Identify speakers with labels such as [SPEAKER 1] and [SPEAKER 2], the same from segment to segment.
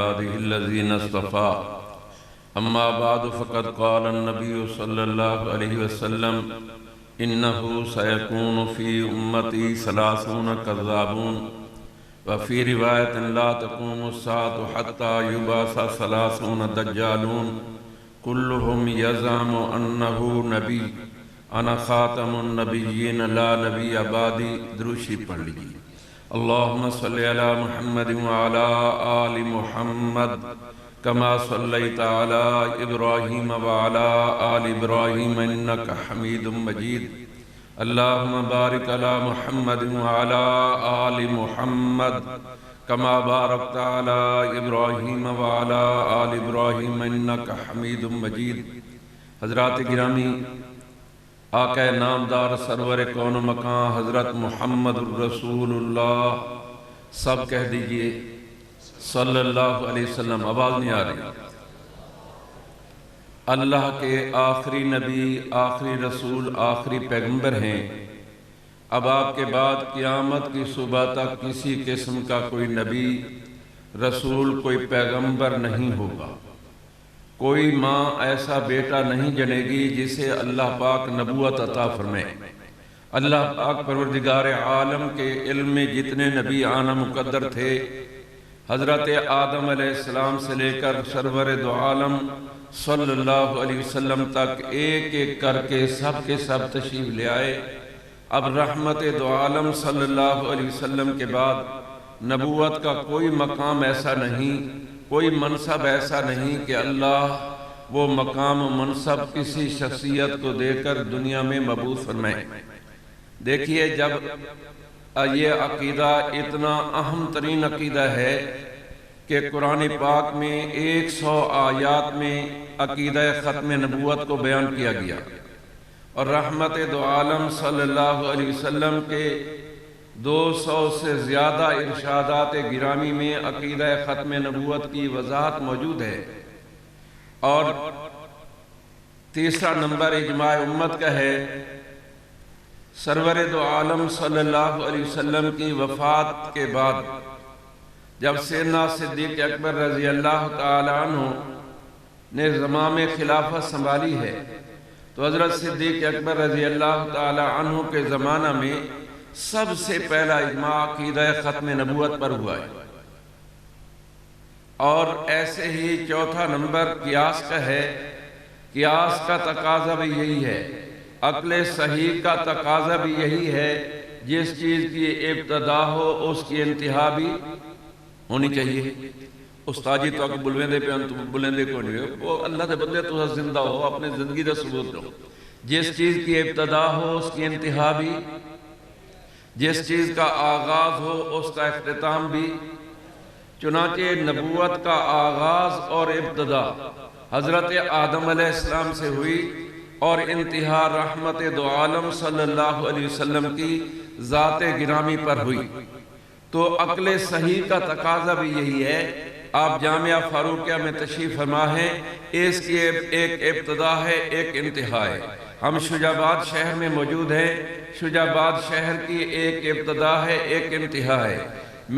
[SPEAKER 1] عباده الذين اصطفى أما بعد فقد قال النبي صلى الله عليه وسلم إنه سيكون في أمتي 30 كذابون وفي رواية لا تقوم الساعة حتى يبعث 30 دجالون كلهم يزعم أنه نبي أنا خاتم النبيين لا نبي بعدي. دروشی پڑھ لیجیے. اللهم صل على محمد وعلى آل محمد كما صليت على إبراهيم وعلى آل إبراهيم إنك حميد مجيد. اللهم بارك على محمد وعلى آل محمد كما باركت على إبراهيم وعلى آل إبراهيم إنك حميد مجيد. حضرات گرامی، آقا نامدار سرور کون و مکان حضرت محمد الرسول اللہ، سب کہہ دیجئے صلی اللہ علیہ وسلم. آواز نہیں آ رہی. اللہ کے آخری نبی، آخری رسول، آخری پیغمبر ہیں. اب آپ کے بعد قیامت کی صبح تک کسی قسم کا کوئی نبی، رسول، کوئی پیغمبر نہیں ہوگا. کوئی ماں ایسا بیٹا نہیں جنے گی جسے اللہ پاک نبوت عطا فرمائے. اللہ پاک پروردگار عالم کے علم میں جتنے نبی آنا مقدر تھے، حضرت آدم علیہ السلام سے لے کر سرور دو عالم صلی اللہ علیہ وسلم تک ایک ایک کر کے سب کے سب تشریف لے آئے. اب رحمت دو عالم صلی اللہ علیہ وسلم کے بعد نبوت کا کوئی مقام ایسا نہیں، کوئی منصب ایسا نہیں کہ اللہ وہ مقام و منصب کسی شخصیت کو دے کر دنیا میں مبعوث فرمائے. دیکھیے، جب یہ عقیدہ اتنا اہم ترین عقیدہ ہے کہ قرآن پاک میں 100 آیات میں عقیدہ ختم نبوت کو بیان کیا گیا، اور رحمت دو عالم صلی اللہ علیہ وسلم کے 200 سے زیادہ ارشادات گرامی میں عقیدہ ختم نبوت کی وضاحت موجود ہے. اور تیسرا نمبر اجماع امت کا ہے. سرور دو عالم صلی اللہ علیہ وسلم کی وفات کے بعد جب سیدنا صدیق اکبر رضی اللہ تعالی عنہ نے زمام خلافت سنبھالی ہے، تو حضرت صدیق اکبر رضی اللہ تعالی عنہ کے زمانہ میں سب سے پہلا اجماع عقیدہ ختم نبوت پر ہوا ہے. اور ایسے ہی چوتھا نمبر قیاس کا ہے. قیاس کا تقاضا بھی یہی ہے، عقل صحیح کا تقاضا بھی یہی ہے. جس چیز کی ابتدا ہو اس کی انتہا بھی ہونی چاہیے. استاجی تو آکے بلویندے پہ انتو بلندے کو نہیں ہو، وہ اللہ دے بندے تو زندہ ہو، اپنے زندگی دے ثبوت دو. جس چیز کی ابتدا ہو اس کی انتہا بھی، جس چیز کا آغاز ہو اس کا اختتام بھی. چنانچہ نبوت کا آغاز اور ابتدا حضرت آدم علیہ السلام سے ہوئی، اور انتہا رحمت دو عالم صلی اللہ علیہ وسلم کی ذات گرامی پر ہوئی. تو عقل صحیح کا تقاضا بھی یہی ہے. آپ جامعہ فاروقیہ میں تشریف فرما ہیں، اس کی ایک ابتدا ہے، ایک انتہا ہے. ہم شجاع آباد شہر میں موجود ہیں. شجاع آباد شہر کی ایک ابتدا ہے، ایک انتہا ہے.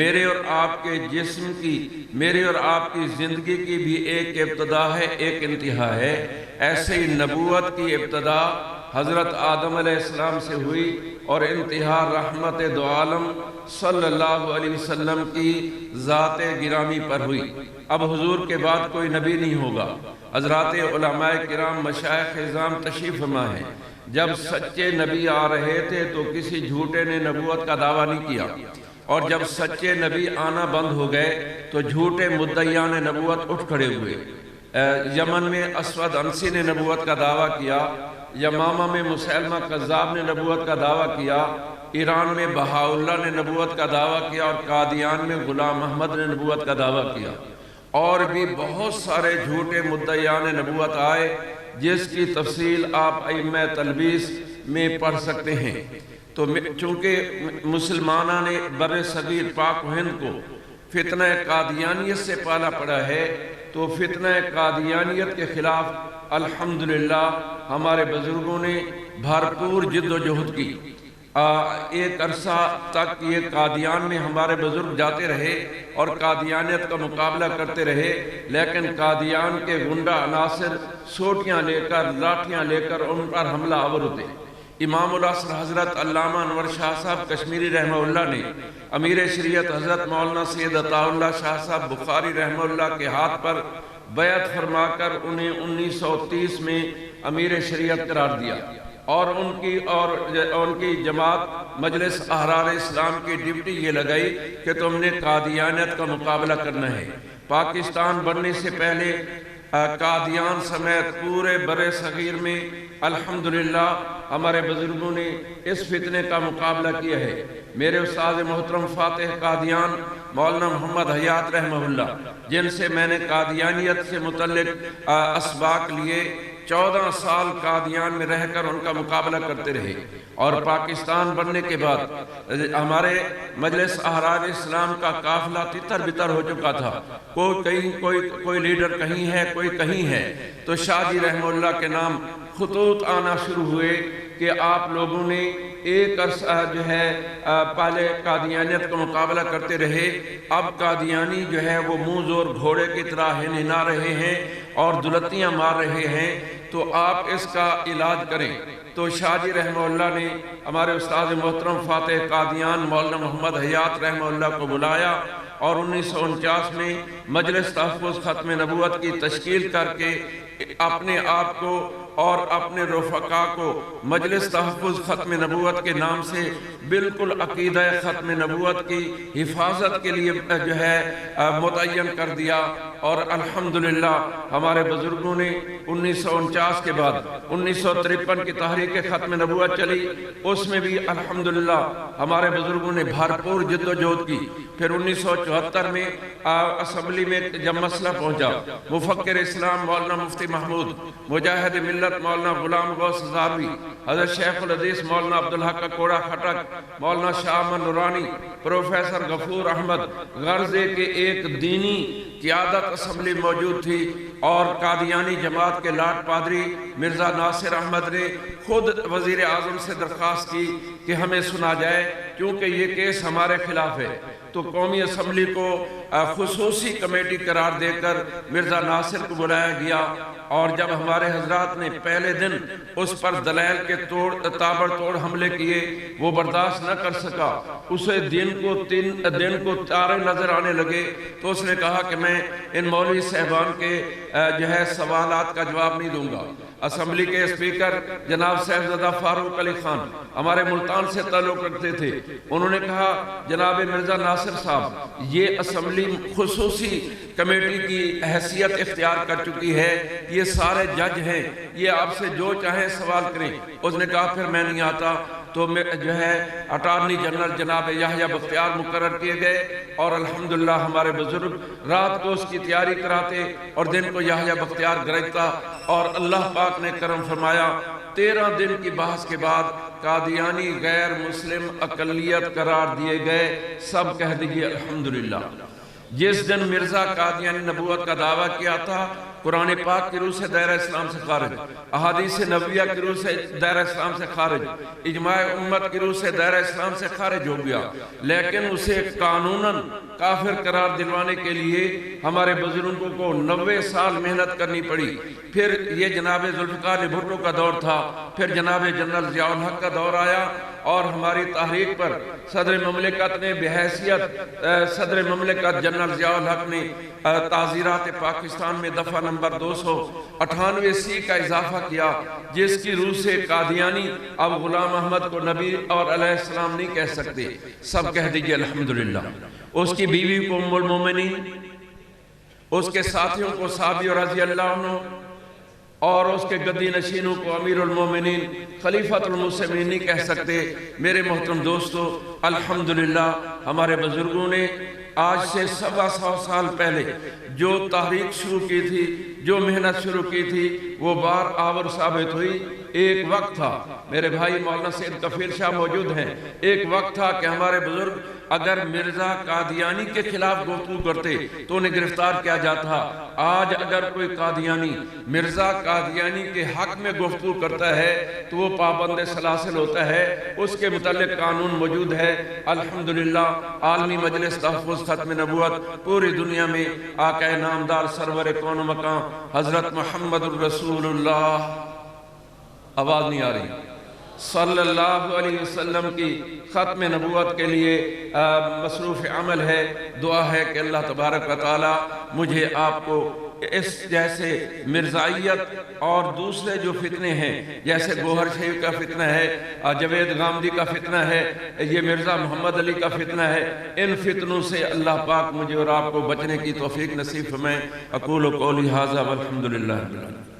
[SPEAKER 1] میرے اور آپ کے جسم کی، میرے اور آپ کی زندگی کی بھی ایک ابتدا ہے، ایک انتہا ہے. ایسے ہی نبوت کی ابتدا حضرت آدم علیہ السلام سے ہوئی، اور انتہا رحمت دو عالم صلی اللہ علیہ وسلم کی ذات گرامی پر ہوئی. اب حضور کے بعد کوئی نبی نہیں ہوگا. حضرات علماء کرام، مشائخ اعظام تشریف فرما ہیں. جب سچے نبی آ رہے تھے تو کسی جھوٹے نے نبوت کا دعویٰ نہیں کیا، اور جب سچے نبی آنا بند ہو گئے تو جھوٹے مدعیان نبوت اٹھ کھڑے ہوئے. یمن میں اسود انسی نے نبوت کا دعویٰ کیا، یمامہ میں مسیلمہ کذاب نے نبوت کا دعویٰ کیا، ایران میں بہاءاللہ نے نبوت کا دعویٰ کیا، اور قادیان میں غلام احمد نے نبوت کا دعویٰ کیا. اور بھی بہت سارے جھوٹے مدعیان نبوت آئے، جس کی تفصیل آپ ائمہ تلبیس میں پڑھ سکتے ہیں. تو چونکہ مسلمانہ نے بر صغیر پاک و ہند کو فتنہ قادیانیت سے پالا پڑا ہے، تو فتنہ قادیانیت کے خلاف الحمدللہ ہمارے بزرگوں نے بھرپور جد و جہد کی. ایک عرصہ تک یہ قادیان میں ہمارے بزرگ جاتے رہے اور قادیانیت کا مقابلہ کرتے رہے، لیکن قادیان کے گنڈا عناصر سوٹیاں لے کر لاٹھیاں لے کر ان پر حملہ آور ہوتے۔ امام العصر حضرت علامہ انور شاہ صاحب کشمیری رحمہ اللہ نے امیر شریعت حضرت مولانا سید عطا اللہ شاہ صاحب بخاری رحمہ اللہ کے ہاتھ پر بیعت فرما کر انہیں 1930 میں امیر شریعت قرار دیا، اور ان کی جماعت مجلس احرار اسلام کی ڈیوٹی یہ لگائی کہ تم نے قادیانیت کا مقابلہ کرنا ہے۔ پاکستان بننے سے پہلے قادیان سمیت پورے برِ صغیر میں الحمدللہ ہمارے بزرگوں نے اس فتنے کا مقابلہ کیا ہے۔ میرے استاد محترم فاتح قادیان مولانا محمد حیات رحمہ اللہ، جن سے میں نے قادیانیت سے متعلق اسباق لیے، 14 سال قادیان میں رہ کر ان کا مقابلہ کرتے رہے، اور پاکستان بننے کے بعد ہمارے مجلس احرار اسلام کا قافلہ تتر بتر ہو چکا تھا، کوئی لیڈر کہیں ہے، کوئی کہیں ہے، تو شاہ جی رحمہ اللہ کے نام خطوط آنا شروع ہوئے کہ آپ لوگوں نے ایک عرصہ جو ہے پہلے قادیانیت کا مقابلہ کرتے رہے، اب قادیانی جو ہے وہ منہ زور گھوڑے کی طرح ہنہنا رہے ہیں اور دلتیاں مار رہے ہیں، تو آپ اس کا علاج کریں۔ تو شاہ جی رحمہ اللہ نے ہمارے استاد محترم فاتح قادیان مولانا محمد حیات رحمہ اللہ کو بلایا، اور 1949 میں مجلس تحفظ ختم نبوت کی تشکیل کر کے اپنے آپ کو اور اپنے رفقا کو مجلس تحفظ ختم نبوت کے نام سے بالکل عقیدہ ختم نبوت کی حفاظت کے لیے جو ہے متعین کر دیا، اور الحمدللہ ہمارے بزرگوں نے 1949 کے بعد 1953 کی تحریک ختم نبوت چلی، اس میں بھی الحمدللہ ہمارے بزرگوں نے بھرپور جد و جہد کی۔ پھر 1974 میں اسمبلی میں جب مسئلہ پہنچا، مفکر اسلام مولانا مفتی محمود، مجاہد ملت مولانا غلام غوث ہزاروی، حضرت شیخ الحدیث مولانا عبدالحق کوڑا کھٹک، مولانا شاہ احمد نورانی، پروفیسر غفور احمد، غرضے کے ایک دینی قیادت اسمبلی موجود تھی، اور قادیانی جماعت کے لاٹ پادری مرزا ناصر احمد نے خود وزیر اعظم سے درخواست کی کہ ہمیں سنا جائے کیونکہ یہ کیس ہمارے خلاف ہے۔ تو قومی اسمبلی کو خصوصی کمیٹی قرار دے کر مرزا ناصر کو بلایا گیا، اور جب ہمارے حضرات نے پہلے دن اس پر دلائل کے تابڑ توڑ حملے کیے، وہ برداشت نہ کر سکا، اسے دن کو تارے نظر آنے لگے، تو اس نے کہا کہ میں ان مولوی صاحبان کے جو ہے سوالات کا جواب نہیں دوں گا۔ اسمبلی کے اسپیکر جناب صاحبزادہ فاروق علی خان ہمارے ملتان سے تعلق رکھتے تھے، انہوں نے کہا جناب مرزا ناصر صاحب، یہ اسمبلی خصوصی کمیٹی کی حیثیت اختیار کر چکی ہے، یہ سارے جج ہیں، یہ آپ سے جو چاہیں سوال کریں۔ اس نے کہا پھر میں نہیں آتا، تو جو ہے اٹارنی جنرل جناب یحییٰ بختیار مقرر کیے گئے، اور الحمدللہ ہمارے بزرگ رات کو اس کی تیاری کراتے اور دن کو یحییٰ بختیار گرجتا، اور اللہ پاک نے کرم فرمایا 13 دن کی بحث کے بعد قادیانی غیر مسلم اقلیت قرار دیے گئے۔ سب کہہ دیجئے الحمدللہ۔ جس دن مرزا قادیانی نبوت کا دعویٰ کیا تھا، قرآن پاک کی روح سے دائرہ اسلام سے خارج، احادیث نبویہ کی روح سے دائرہ اسلام سے خارج، اجماع امت کی روح سے دائرہ اسلام سے خارج ہو گیا، لیکن اسے قانوناً کافر قرار دلوانے کے لیے ہمارے بزرگوں کو 90 سال محنت کرنی پڑی۔ پھر یہ جناب ذوالفقار علی بھٹو کا دور تھا، پھر جناب جنرل ضیاء الحق کا دور آیا، اور ہماری تحریک پر صدر مملکت نے بحیثیت صدر مملکت جنرل ضیاء الحق نے تعزیرات پاکستان میں دفعہ نمبر 298 کا اضافہ کیا، جس کی روح سے قادیانی اب غلام احمد کو نبی اور علیہ السلام نہیں کہہ سکتے۔ سب کہہ دیجئے الحمدللہ۔ اس کی بیوی کو ام المومنین، اس کے ساتھیوں کو صحابی رضی اللہ عنہ، اور اس کے گدی نشینوں کو امیر المومنین خلیفۃ المسلمین نہیں کہہ سکتے۔ میرے محترم دوستو، الحمدللہ ہمارے بزرگوں نے آج سے 125 سال پہلے جو تحریک شروع کی تھی، جو محنت شروع کی تھی، وہ بار آور ثابت ہوئی۔ ایک وقت تھا، میرے بھائی مولانا سید کفیل شاہ موجود ہیں، ایک وقت تھا کہ ہمارے بزرگ اگر مرزا قادیانی کے خلاف گفتگو کرتے تو انہیں گرفتار کیا جاتا۔ آج اگر کوئی قادیانی مرزا قادیانی کے حق میں گفتگو کرتا ہے تو وہ پابند سلاسل ہوتا ہے، اس کے متعلق قانون موجود ہے۔ الحمدللہ عالمی مجلس تحفظ ختم نبوت پوری دنیا میں آقا نامدار سرور کون و مکان حضرت محمد الرسول اللہ، آواز نہیں آ رہی، صلی اللہ علیہ وسلم کی ختم نبوت کے لیے مصروف عمل ہے۔ دعا ہے کہ اللہ تبارک و تعالی مجھے آپ کو اس جیسے مرزائیت اور دوسرے جو فتنے ہیں، جیسے گوہر شریف کا فتنہ ہے، جوید غامدی کا فتنہ ہے، یہ مرزا محمد علی کا فتنہ ہے، ان فتنوں سے اللہ پاک مجھے اور آپ کو بچنے کی توفیق نصیب فرمائے۔ اقول قولی ھذا والحمدللہ رب العالمین۔